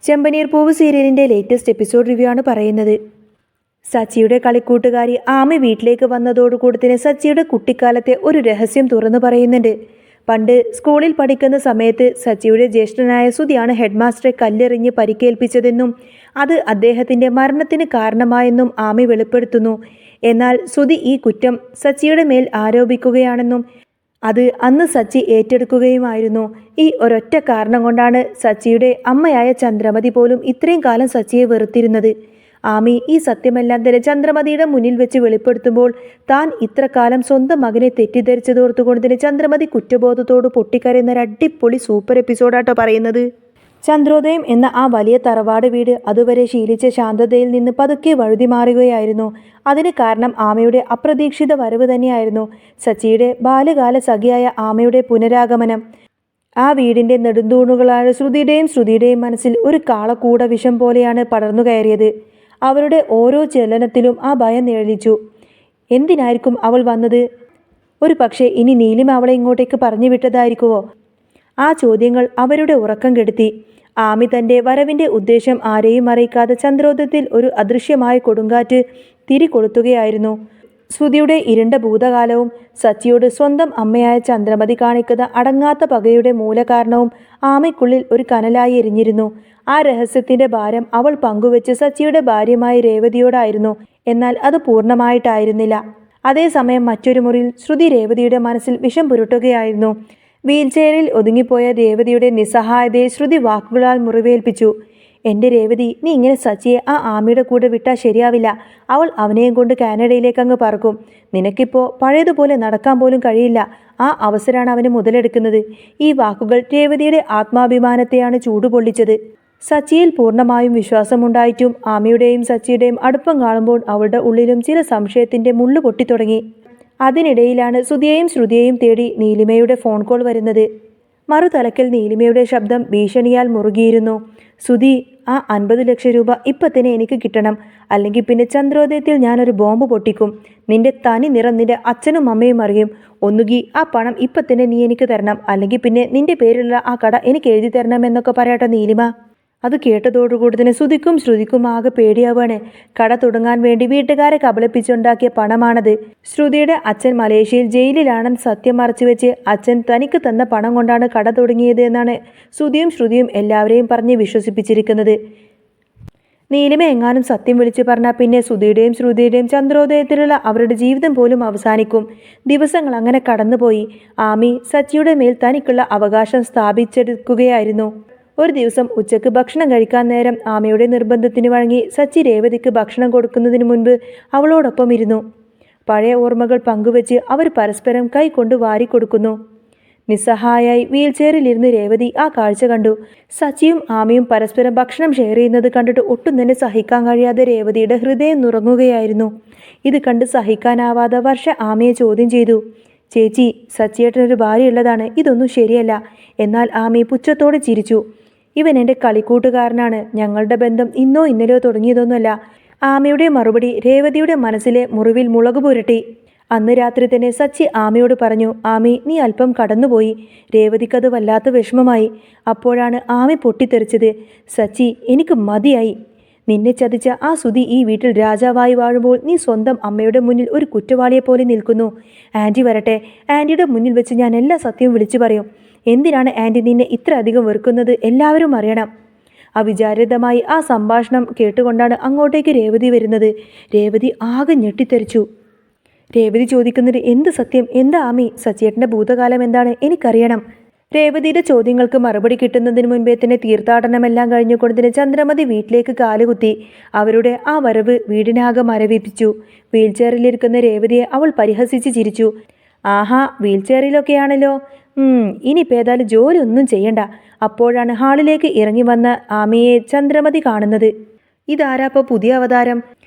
ചെമ്പനീർ പൂവ് സീരിയലിൻ്റെ latest episode review ആണ് പറയുന്നത്. സച്ചിയുടെ കളിക്കൂട്ടുകാരി ആമി വീട്ടിലേക്ക് വന്നതോടുകൂടി തന്നെ സച്ചിയുടെ കുട്ടിക്കാലത്തെ ഒരു രഹസ്യം തുറന്നു പറയുന്നുണ്ട്. പണ്ട് സ്കൂളിൽ പഠിക്കുന്ന സമയത്ത് സച്ചിയുടെ ജ്യേഷ്ഠനായ സുധിയാണ് ഹെഡ് മാസ്റ്ററെ കല്ലെറിഞ്ഞ് പരിക്കേൽപ്പിച്ചതെന്നും അത് അദ്ദേഹത്തിൻ്റെ മരണത്തിന് കാരണമായെന്നും ആമി വെളിപ്പെടുത്തുന്നു. എന്നാൽ സുധി ഈ കുറ്റം സച്ചിയുടെ മേൽ ആരോപിക്കുകയാണെന്നും അത് അന്ന് സച്ചി ഏറ്റെടുക്കുകയുമായിരുന്നു. ഈ ഒരൊറ്റ കാരണം കൊണ്ടാണ് സച്ചിയുടെ അമ്മയായ ചന്ദ്രമതി പോലും ഇത്രയും കാലം സച്ചിയെ വെറുത്തിരുന്നത്. ആമി ഈ സത്യമെല്ലാം തന്നെ ചന്ദ്രമതിയുടെ മുന്നിൽ വെച്ച് വെളിപ്പെടുത്തുമ്പോൾ താൻ ഇത്ര കാലം സ്വന്തം മകനെ തെറ്റിദ്ധരിച്ചതോർത്തുകൊണ്ട് തന്നെ ചന്ദ്രമതി കുറ്റബോധത്തോട് പൊട്ടിക്കരയുന്ന ഒരു അടിപൊളി സൂപ്പർ എപ്പിസോഡാട്ടോ പറയുന്നത്. ചന്ദ്രോദയം എന്ന ആ വലിയ തറവാട് വീട് അതുവരെ ശീലിച്ച ശാന്തതയിൽ നിന്ന് പതുക്കെ വഴുതി മാറുകയായിരുന്നു. അതിന് കാരണം ആമയുടെ അപ്രതീക്ഷിത വരവ് തന്നെയായിരുന്നു. സച്ചിയുടെ ബാല്യകാല സഖിയായ ആമയുടെ പുനരാഗമനം. ആ വീടിൻ്റെ നെടുന്തൂണുകളായ ശ്രുതിയുടെയും മനസ്സിൽ ഒരു കാളക്കൂട വിഷം പോലെയാണ് പടർന്നു കയറിയത്. അവരുടെ ഓരോ ചലനത്തിലും ആ ഭയം നിഴലിച്ചു. എന്തിനായിരിക്കും അവൾ വന്നത്? ഒരു പക്ഷേ ഇനി നീലിമ അവളെ ഇങ്ങോട്ടേക്ക് പറഞ്ഞു വിട്ടതായിരിക്കുമോ? ആ ചോദ്യങ്ങൾ അവരുടെ ഉറക്കം കെടുത്തി. ആമി തൻ്റെ വരവിൻ്റെ ഉദ്ദേശം ആരെയും അറിയിക്കാതെ ചന്ദ്രോദയത്തിൽ ഒരു അദൃശ്യമായ കൊടുങ്കാറ്റ് തിരികൊളുത്തുകയായിരുന്നു. ശ്രുതിയുടെ ഇരുണ്ട ഭൂതകാലവും സച്ചിയോട് സ്വന്തം അമ്മയായ ചന്ദ്രമതി കാണിക്കുന്ന അടങ്ങാത്ത പകയുടെ മൂലകാരണവും ആമയ്ക്കുള്ളിൽ ഒരു കനലായി എരിഞ്ഞിരുന്നു. ആ രഹസ്യത്തിൻ്റെ ഭാരം അവൾ പങ്കുവെച്ച് സച്ചിയുടെ ഭാര്യമായ രേവതിയോടായിരുന്നു. എന്നാൽ അത് പൂർണ്ണമായിട്ടായിരുന്നില്ല. അതേസമയം മറ്റൊരു മുറിയിൽ ശ്രുതി രേവതിയുടെ മനസ്സിൽ വിഷം പുരട്ടുകയായിരുന്നു. വീൽചെയറിൽ ഒതുങ്ങിപ്പോയ രേവതിയുടെ നിസ്സഹായതയെ ശ്രുതി വാക്കുകളാൽ മുറിവേൽപ്പിച്ചു. എൻ്റെ രേവതി, നീ ഇങ്ങനെ സച്ചിയെ ആ ആമിയുടെ കൂടെ വിട്ടാൽ ശരിയാവില്ല. അവൾ അവനെയും കൊണ്ട് കാനഡയിലേക്ക് അങ്ങ് പറക്കും. നിനക്കിപ്പോൾ പഴയതുപോലെ നടക്കാൻ പോലും കഴിയില്ല. ആ അവസരമാണ് അവന് മുതലെടുക്കുന്നത്. ഈ വാക്കുകൾ രേവതിയുടെ ആത്മാഭിമാനത്തെയാണ് ചൂടുപൊള്ളിച്ചത്. സച്ചിയിൽ പൂർണ്ണമായും വിശ്വാസമുണ്ടായിട്ടും ആമിയുടെയും സച്ചിയുടെയും അടുപ്പം കാണുമ്പോൾ അവളുടെ ഉള്ളിലും ചില സംശയത്തിൻ്റെ മുള്ളു പൊട്ടിത്തുടങ്ങി. അതിനിടയിലാണ് സുധിയെയും ശ്രുതിയെയും തേടി നീലിമയുടെ ഫോൺ കോൾ വരുന്നത്. മറുതലക്കൽ നീലിമയുടെ ശബ്ദം ഭീഷണിയാൽ മുറുകിയിരുന്നു. സുധി, ആ 50 ലക്ഷം രൂപ ഇപ്പം തന്നെ എനിക്ക് കിട്ടണം. അല്ലെങ്കിൽ പിന്നെ ചന്ദ്രോദയത്തിൽ ഞാനൊരു ബോംബ് പൊട്ടിക്കും. നിന്റെ തനി നിറം നിന്റെ അച്ഛനും അമ്മയും അറിയും. ഒന്നുകിൽ ആ പണം ഇപ്പം തന്നെ നീ എനിക്ക് തരണം, അല്ലെങ്കിൽ പിന്നെ നിന്റെ പേരിലുള്ള ആ കട എനിക്ക് എഴുതി തരണം എന്നൊക്കെ പറയട്ടെ നീലിമ. അത് കേട്ടതോടുകൂടി തന്നെ സുധിക്കും ശ്രുതിക്കും ആകെ പേടിയാവാണ്. കട തുടങ്ങാൻ വേണ്ടി വീട്ടുകാരെ കബളിപ്പിച്ചുണ്ടാക്കിയ പണമാണത്. ശ്രുതിയുടെ അച്ഛൻ മലേഷ്യയിൽ ജയിലിലാണെന്ന് സത്യം മറച്ചുവെച്ച് അച്ഛൻ തനിക്ക് തന്ന പണം കൊണ്ടാണ് കട തുടങ്ങിയത് എന്നാണ് സുധിയും ശ്രുതിയും എല്ലാവരെയും പറഞ്ഞ് വിശ്വസിപ്പിച്ചിരിക്കുന്നത്. നീലിമ എങ്ങാനും സത്യം വിളിച്ചു പറഞ്ഞാൽ പിന്നെ സുധിയുടെയും ശ്രുതിയുടെയും ചന്ദ്രോദയത്തിലുള്ള അവരുടെ ജീവിതം പോലും അവസാനിക്കും. ദിവസങ്ങൾ അങ്ങനെ കടന്നുപോയി. ആമി സച്ചിയുടെ മേൽ തനിക്കുള്ള അവകാശം സ്ഥാപിച്ചെടുക്കുകയായിരുന്നു. ഒരു ദിവസം ഉച്ചയ്ക്ക് ഭക്ഷണം കഴിക്കാൻ നേരം ആമയുടെ നിർബന്ധത്തിന് വഴങ്ങി സച്ചി രേവതിക്ക് ഭക്ഷണം കൊടുക്കുന്നതിന് മുൻപ് അവളോടൊപ്പം ഇരുന്നു. പഴയ ഓർമ്മകൾ പങ്കുവെച്ച് അവർ പരസ്പരം കൈകൊണ്ട് വാരിക്കൊടുക്കുന്നു. നിസ്സഹായായി വീൽചെയറിലിരുന്ന് രേവതി ആ കാഴ്ച കണ്ടു. സച്ചിയും ആമയും പരസ്പരം ഭക്ഷണം ഷെയർ ചെയ്യുന്നത് കണ്ടിട്ട് ഒട്ടും തന്നെ സഹിക്കാൻ കഴിയാതെ രേവതിയുടെ ഹൃദയം നുറങ്ങുകയായിരുന്നു. ഇത് കണ്ട് സഹിക്കാനാവാതെ വർഷ ആമയെ ചോദ്യം ചെയ്തു. ചേച്ചി, സച്ചിയേട്ടനൊരു ഭാര്യയുള്ളതാണ്, ഇതൊന്നും ശരിയല്ല. എന്നാൽ ആമി പുച്ഛത്തോടെ ചിരിച്ചു. ഇവൻ എൻ്റെ കളിക്കൂട്ടുകാരനാണ്. ഞങ്ങളുടെ ബന്ധം ഇന്നോ ഇന്നലെയോ തുടങ്ങിയതൊന്നുമല്ല. ആമയുടെ മറുപടി രേവതിയുടെ മനസ്സിലെ മുറിവിൽ മുളക് പുരട്ടി. അന്ന് രാത്രി തന്നെ സച്ചി ആമയോട് പറഞ്ഞു, ആമി, നീ അല്പം കടന്നുപോയി. രേവതിക്കത് വല്ലാത്ത വിഷമമായി. അപ്പോഴാണ് ആമി പൊട്ടിത്തെറിച്ചത്. സച്ചി, എനിക്ക് മതിയായി. നിന്നെ ചതിച്ച ആ സുധി ഈ വീട്ടിൽ രാജാവായി വാഴുമ്പോൾ നീ സ്വന്തം അമ്മയുടെ മുന്നിൽ ഒരു കുറ്റവാളിയെപ്പോലെ നിൽക്കുന്നു. ആൻറ്റി വരട്ടെ. ആൻറ്റിയുടെ മുന്നിൽ വെച്ച് ഞാൻ എല്ലാ സത്യവും വിളിച്ചു പറയും. എന്തിനാണ് ആൻറ്റി നിന്നെ ഇത്ര അധികം വെറുക്കുന്നത് എല്ലാവരും അറിയണം. അവിചാരിതമായി ആ സംഭാഷണം കേട്ടുകൊണ്ടാണ് അങ്ങോട്ടേക്ക് രേവതി വരുന്നത്. രേവതി ആകെ ഞെട്ടിത്തെറിച്ചു. രേവതി ചോദിക്കുന്നത്, എന്ത് സത്യം? എന്താ ആമി? സച്ചിയേട്ടൻ്റെ ഭൂതകാലം എന്താണ്? എനിക്കറിയണം. രേവതിയുടെ ചോദ്യങ്ങൾക്ക് മറുപടി കിട്ടുന്നതിന് മുൻപേ തന്നെ തീർത്ഥാടനമെല്ലാം കഴിഞ്ഞുകൊണ്ട് തന്നെ ചന്ദ്രമതി വീട്ടിലേക്ക് കാലുകുത്തി. അവരുടെ ആ വരവ് വീടിനാകെ മരവിപ്പിച്ചു. വീൽചെയറിലിരിക്കുന്ന രേവതിയെ അവൾ പരിഹസിച്ച് ചിരിച്ചു. ആഹാ, വീൽചെയറിലൊക്കെയാണല്ലോ. ഇനിയിപ്പോൾ ഏതായാലും ജോലി ഒന്നും ചെയ്യണ്ട. അപ്പോഴാണ് ഹാളിലേക്ക് ഇറങ്ങി വന്ന ആമിയെ ചന്ദ്രമതി കാണുന്നത്. ഇതാരാപ്പോൾ പുതിയ അവതാരം?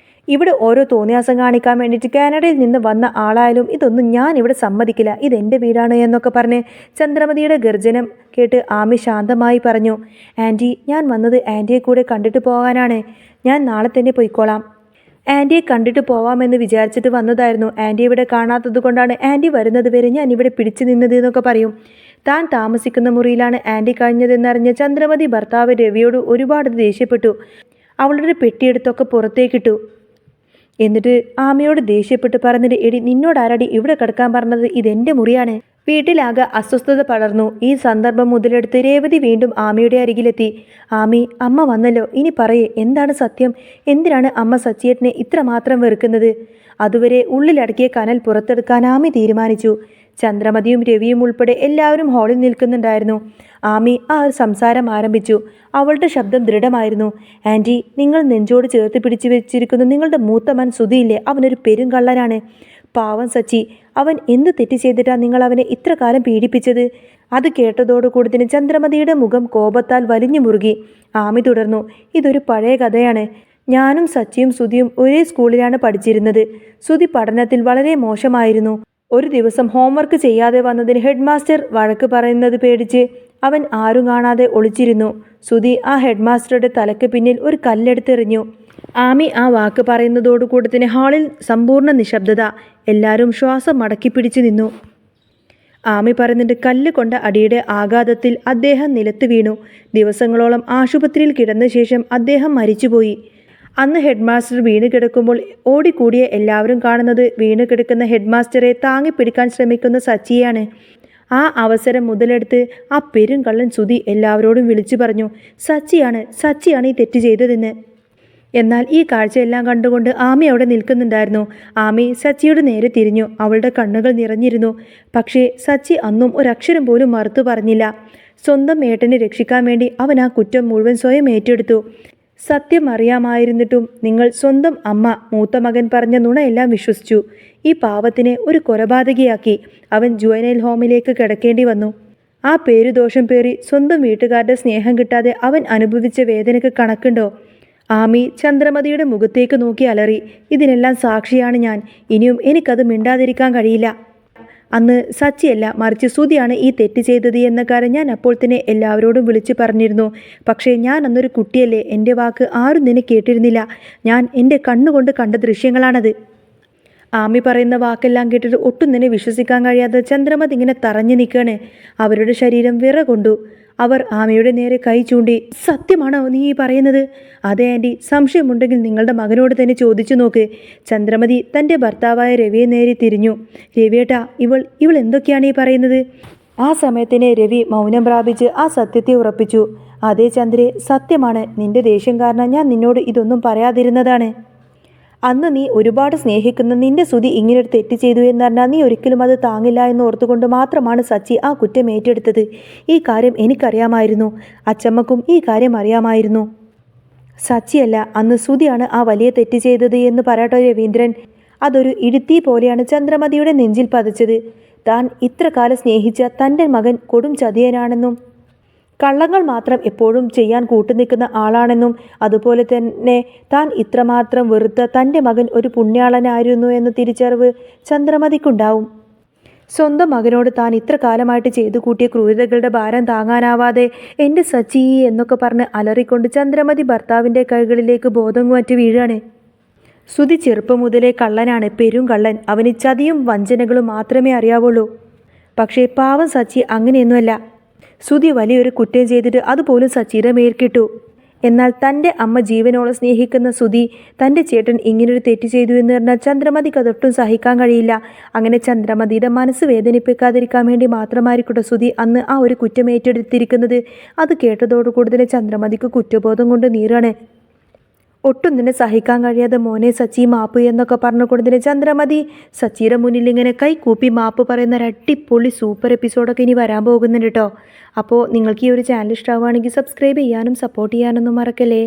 ഇവിടെ ഓരോ തോന്നിയാസം കാണിക്കാൻ വേണ്ടിയിട്ട് കാനഡയിൽ നിന്ന് വന്ന ആളായാലും ഇതൊന്നും ഞാൻ ഇവിടെ സമ്മതിക്കില്ല. ഇതെൻ്റെ വീടാണ് എന്നൊക്കെ പറഞ്ഞ് ചന്ദ്രമതിയുടെ ഗർജനം കേട്ട് ആമി ശാന്തമായി പറഞ്ഞു, ആൻറ്റി, ഞാൻ വന്നത് ആൻറ്റിയെ കൂടെ കണ്ടിട്ട് പോകാനാണ്. ഞാൻ നാളെ തന്നെ പോയിക്കോളാം. ആൻറ്റിയെ കണ്ടിട്ട് പോവാമെന്ന് വിചാരിച്ചിട്ട് വന്നതായിരുന്നു. ആൻറ്റി ഇവിടെ കാണാത്തത് കൊണ്ടാണ് ആൻറ്റി വരുന്നത് വരെ ഞാൻ ഇവിടെ പിടിച്ചു നിന്നത് എന്നൊക്കെ പറയും. താൻ താമസിക്കുന്ന മുറിയിലാണ് ആൻറ്റി കഴിഞ്ഞതെന്നറിഞ്ഞ ചന്ദ്രമതി ഭർത്താവ് രവിയോട് ഒരുപാട് ദേഷ്യപ്പെട്ടു. അവളുടെ പെട്ടിയെടുത്തൊക്കെ പുറത്തേക്കിട്ടു. എന്നിട്ട് ആമയോട് ദേഷ്യപ്പെട്ട് പറഞ്ഞിട്ട്, എടി നിന്നോടാരടി ഇവിടെ കിടക്കാൻ പറഞ്ഞത്? ഇതെൻ്റെ മുറിയാണ്. വീട്ടിലാകെ അസ്വസ്ഥത പടർന്നു. ഈ സന്ദർഭം മുതലെടുത്ത് രേവതി വീണ്ടും ആമയുടെ അരികിലെത്തി. ആമി, അമ്മ വന്നല്ലോ, ഇനി പറയേ, എന്താണ് സത്യം? എന്തിനാണ് അമ്മ സച്ചിയേട്ടനെ ഇത്രമാത്രം വെറുക്കുന്നത്? അതുവരെ ഉള്ളിലടക്കിയ കനൽ പുറത്തെടുക്കാൻ ആമി തീരുമാനിച്ചു. ചന്ദ്രമതിയും രവിയും ഉൾപ്പെടെ എല്ലാവരും ഹാളിൽ നിൽക്കുന്നുണ്ടായിരുന്നു. ആമി ആ ഒരു സംസാരം ആരംഭിച്ചു. അവളുടെ ശബ്ദം ദൃഢമായിരുന്നു. ആൻറ്റി, നിങ്ങൾ നെഞ്ചോട് ചേർത്ത് പിടിച്ചു വെച്ചിരിക്കുന്ന നിങ്ങളുടെ മൂത്ത മൻ സുധിയില്ലേ, അവനൊരു പെരുങ്കള്ളനാണ്. പാവം സച്ചി, അവൻ എന്ത് തെറ്റ് ചെയ്തിട്ടാണ് നിങ്ങൾ അവനെ ഇത്ര കാലം പീഡിപ്പിച്ചത്? അത് കേട്ടതോടുകൂടി തന്നെ ചന്ദ്രമതിയുടെ മുഖം കോപത്താൽ വലിഞ്ഞു മുറുകി. ആമി തുടർന്നു, ഇതൊരു പഴയ കഥയാണ്. ഞാനും സച്ചിയും സുധിയും ഒരേ സ്കൂളിലാണ് പഠിച്ചിരുന്നത്. സുധി പഠനത്തിൽ വളരെ മോശമായിരുന്നു. ഒരു ദിവസം ഹോംവർക്ക് ചെയ്യാതെ വന്നതിന് ഹെഡ് മാസ്റ്റർ വഴക്ക് പറയുന്നത് പേടിച്ച് അവൻ ആരും കാണാതെ ഒളിച്ചിരുന്നു. സുധി ആ ഹെഡ് മാസ്റ്ററുടെ തലയ്ക്ക് പിന്നിൽ ഒരു കല്ലെടുത്തെറിഞ്ഞു. ആമി ആ വാക്ക് പറയുന്നതോടുകൂടി തന്നെ ഹാളിൽ സമ്പൂർണ്ണ നിശബ്ദത. എല്ലാവരും ശ്വാസം മടക്കി പിടിച്ചു നിന്നു. ആമി പറയുന്നുണ്ട്, കല്ല് കൊണ്ട അടിയുടെ ആഘാതത്തിൽ അദ്ദേഹം നിലത്ത് വീണു. ദിവസങ്ങളോളം ആശുപത്രിയിൽ കിടന്ന ശേഷം അദ്ദേഹം മരിച്ചുപോയി. അന്ന് ഹെഡ് മാസ്റ്റർ വീണ് കിടക്കുമ്പോൾ ഓടിക്കൂടിയ എല്ലാവരും കാണുന്നത് വീണ് കിടക്കുന്ന ഹെഡ് മാസ്റ്ററെ താങ്ങിപ്പിടിക്കാൻ ശ്രമിക്കുന്ന സച്ചിയാണ്. ആ അവസരം മുതലെടുത്ത് ആ പെരുങ്കള്ളൻ സുധി എല്ലാവരോടും വിളിച്ചു പറഞ്ഞു, സച്ചിയാണ് ഈ തെറ്റ് ചെയ്തതെന്ന്. എന്നാൽ ഈ കാഴ്ചയെല്ലാം കണ്ടുകൊണ്ട് ആമി അവിടെ നിൽക്കുന്നുണ്ടായിരുന്നു. ആമി സച്ചിയുടെ നേരെ തിരിഞ്ഞു. അവളുടെ കണ്ണുകൾ നിറഞ്ഞിരുന്നു. പക്ഷേ സച്ചി അന്നും ഒരക്ഷരം പോലും മറുത്തു പറഞ്ഞില്ല. സ്വന്തം ഏട്ടനെ രക്ഷിക്കാൻ വേണ്ടി അവൻ ആ കുറ്റം മുഴുവൻ സ്വയം ഏറ്റെടുത്തു. സത്യം അറിയാമായിരുന്നിട്ടും നിങ്ങൾ സ്വന്തം അമ്മ മൂത്ത മകൻ പറഞ്ഞ നുണയെല്ലാം വിശ്വസിച്ചു. ഈ പാവത്തിനെ ഒരു കൊലപാതകിയാക്കി. അവൻ ജുവനൈൽ ഹോമിലേക്ക് കിടക്കേണ്ടി വന്നു. ആ പേരുദോഷം പേറി സ്വന്തം വീട്ടുകാരുടെ സ്നേഹം കിട്ടാതെ അവൻ അനുഭവിച്ച വേദനയ്ക്ക് കണക്കുണ്ടോ? ആമി ചന്ദ്രമതിയുടെ മുഖത്തേക്ക് നോക്കി അലറി. ഇതിനെല്ലാം സാക്ഷിയാണ് ഞാൻ. ഇനിയും എനിക്കത് മിണ്ടാതിരിക്കാൻ കഴിയില്ല. അന്ന് സച്ചിയല്ല, മറിച്ച് സുധിയാണ് ഈ തെറ്റ് ചെയ്തത് എന്ന കാര്യം ഞാൻ അപ്പോൾ തന്നെ എല്ലാവരോടും വിളിച്ചു പറഞ്ഞിരുന്നു. പക്ഷേ ഞാൻ അന്നൊരു കുട്ടിയല്ലേ, എൻ്റെ വാക്ക് ആരും നിന്നെ കേട്ടിരുന്നില്ല. ഞാൻ എൻ്റെ കണ്ണുകൊണ്ട് കണ്ട ദൃശ്യങ്ങളാണത്. ആമി പറയുന്ന വാക്കെല്ലാം കേട്ടിട്ട് ഒട്ടും തന്നെ വിശ്വസിക്കാൻ കഴിയാതെ ചന്ദ്രമതി ഇങ്ങനെ തറഞ്ഞു നിൽക്കുകയാണ്. അവരുടെ ശരീരം വിറകൊണ്ടു. അവർ ആമയുടെ നേരെ കൈ ചൂണ്ടി, സത്യമാണോ നീ ഈ പറയുന്നത്? അതെ ആൻറ്റി, സംശയമുണ്ടെങ്കിൽ നിങ്ങളുടെ മകനോട് തന്നെ ചോദിച്ചു നോക്ക്. ചന്ദ്രമതി തൻ്റെ ഭർത്താവായ രവിയെ നേരെ തിരിഞ്ഞു. രവിയേട്ടാ, ഇവൾ എന്തൊക്കെയാണ് ഈ പറയുന്നത്? ആ സമയത്തിന് രവി മൗനം പ്രാപിച്ച് ആ സത്യത്തെ ഉറപ്പിച്ചു. അതേ ചന്ദ്രേ, സത്യമാണ്. നിന്റെ ദേഷ്യം കാരണം ഞാൻ നിന്നോട് ഇതൊന്നും പറയാതിരുന്നതാണ്. അന്ന് നീ ഒരുപാട് സ്നേഹിക്കുന്ന നിന്റെ സുധി ഇങ്ങനൊരു തെറ്റ് ചെയ്തു എന്നറിഞ്ഞാൽ നീ ഒരിക്കലും അത് താങ്ങില്ല എന്ന് ഓർത്തുകൊണ്ട് മാത്രമാണ് സച്ചി ആ കുറ്റം ഏറ്റെടുത്തത്. ഈ കാര്യം എനിക്കറിയാമായിരുന്നു. അച്ചമ്മക്കും ഈ കാര്യം അറിയാമായിരുന്നു. സച്ചിയല്ല, അന്ന് സുധിയാണ് ആ വലിയ തെറ്റ് ചെയ്തത് എന്ന് പറയട്ടോ രവീന്ദ്രൻ. അതൊരു ഇടുത്തി പോലെയാണ് ചന്ദ്രമതിയുടെ നെഞ്ചിൽ പതിച്ചത്. താൻ ഇത്ര കാലം സ്നേഹിച്ച തൻ്റെ മകൻ കൊടും ചതിയനാണെന്നും കള്ളങ്ങൾ മാത്രം എപ്പോഴും ചെയ്യാൻ കൂട്ടുനിൽക്കുന്ന ആളാണെന്നും അതുപോലെ തന്നെ താൻ ഇത്രമാത്രം വെറുത്ത തൻ്റെ മകൻ ഒരു പുണ്യാളനായിരുന്നു എന്ന തിരിച്ചറിവ് ചന്ദ്രമതിക്കുണ്ടാവും. സ്വന്തം മകനോട് താൻ ഇത്ര കാലമായിട്ട് ചെയ്തു കൂട്ടിയ ക്രൂരതകളുടെ ഭാരം താങ്ങാനാവാതെ എൻ്റെ സച്ചി എന്നൊക്കെ പറഞ്ഞ് അലറിക്കൊണ്ട് ചന്ദ്രമതി ഭർത്താവിൻ്റെ കൈകളിലേക്ക് ബോധം മാറ്റി വീഴാണ്. സുധി ചെറുപ്പം മുതലേ കള്ളനാണ്, പെരുങ്കള്ളൻ. അവന് ചതിയും വഞ്ചനകളും മാത്രമേ അറിയാവുള്ളൂ. പക്ഷേ പാവം സച്ചി അങ്ങനെയൊന്നുമല്ല. സുധി വലിയൊരു കുറ്റം ചെയ്തിട്ട് അതുപോലും സച്ചിയുടെ മേൽക്കിട്ടു. എന്നാൽ തൻ്റെ അമ്മ ജീവനോളം സ്നേഹിക്കുന്ന സുധി തൻ്റെ ചേട്ടൻ ഇങ്ങനൊരു തെറ്റ് ചെയ്തു എന്ന് പറഞ്ഞാൽ ചന്ദ്രമതിക്ക് അതൊട്ടും സഹിക്കാൻ കഴിയില്ല. അങ്ങനെ ചന്ദ്രമതിയുടെ മനസ്സ് വേദനിപ്പിക്കാതിരിക്കാൻ വേണ്ടി മാത്രമായിരിക്കട്ടെ സുധി അന്ന് ആ ഒരു കുറ്റം ഏറ്റെടുത്തിരിക്കുന്നത്. അത് കേട്ടതോടുകൂടി തന്നെ ചന്ദ്രമതിക്ക് കുറ്റബോധം കൊണ്ട് നീറാണ്. ഒട്ടും തന്നെ സഹിക്കാൻ കഴിയാതെ മോനെ സച്ചി മാപ്പ് എന്നൊക്കെ പറഞ്ഞുകൊണ്ട് തന്നെ ചന്ദ്രമതി സച്ചിയുടെ മുന്നിൽ ഇങ്ങനെ കൈ കൂപ്പി മാപ്പ് പറയുന്ന ഒരു അടിപൊളി സൂപ്പർ എപ്പിസോഡൊക്കെ ഇനി വരാൻ പോകുന്നുണ്ട് കേട്ടോ. അപ്പോൾ നിങ്ങൾക്ക് ഈ ഒരു ചാനൽ ഇഷ്ടമാവുകയാണെങ്കിൽ സബ്സ്ക്രൈബ് ചെയ്യാനും സപ്പോർട്ട് ചെയ്യാനൊന്നും മറക്കല്ലേ.